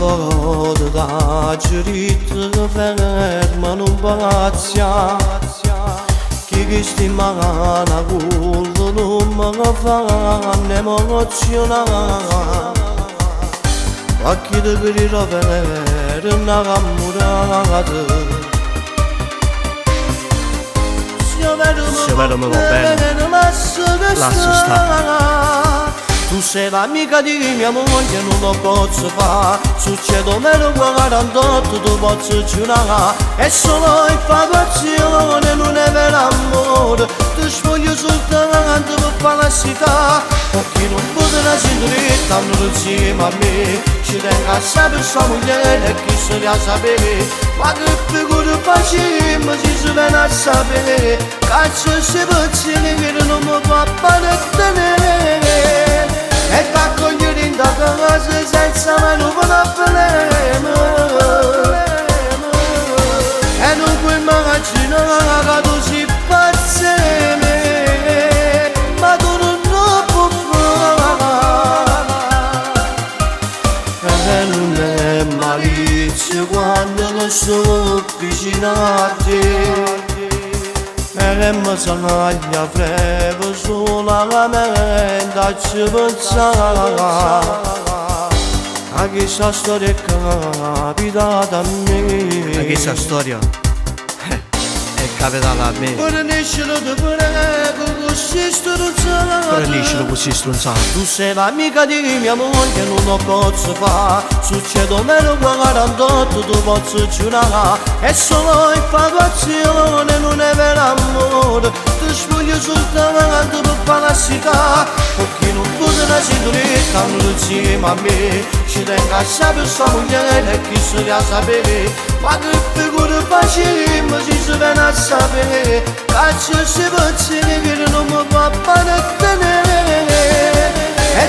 fără dragerită fermă nu bația Chi stimana guldo nu mă fan emoționa Occhi de grilo ver innamorato Se vedo me va bene lascia stare Tu sei l'amica di mia moglie, non lo posso fare Succedo meno guardando, tu posso giurare È solo infatuazione, non è vero amore Ti spoglio soltanto per fare la città Perché non potrà sentire tanto insieme a me Ci tengo a sapere sua moglie e chi se la sapere Ma che figura facciamo se si viene a sapere Cazzo si pensione che non mi fa tenere E t'accogliere in da casa senza mai non problema E non puoi immaginare che tu si pazzene Ma tu non lo puoi fare E non è malizia quando lo sto vicino a te E mi sogna frevo solamente a ci pensare A questa storia è capitata a me A questa storia è capitata a me Per nascere di prego così stronzata Per nascere così stronzata Tu sei l'amica di mia moglie, non lo posso fare Succedo meno guardando, tu posso giurare È solo infatuazione, non è vero amore Ti spoglio soltanto per fare la città Perché non potrà sentire tanto insieme a me Ci tengo a sapere sua moglie e chi se la sapere Ma che figura facciamo se si viene a sapere Cazzo si pensione che non mi fa tenere E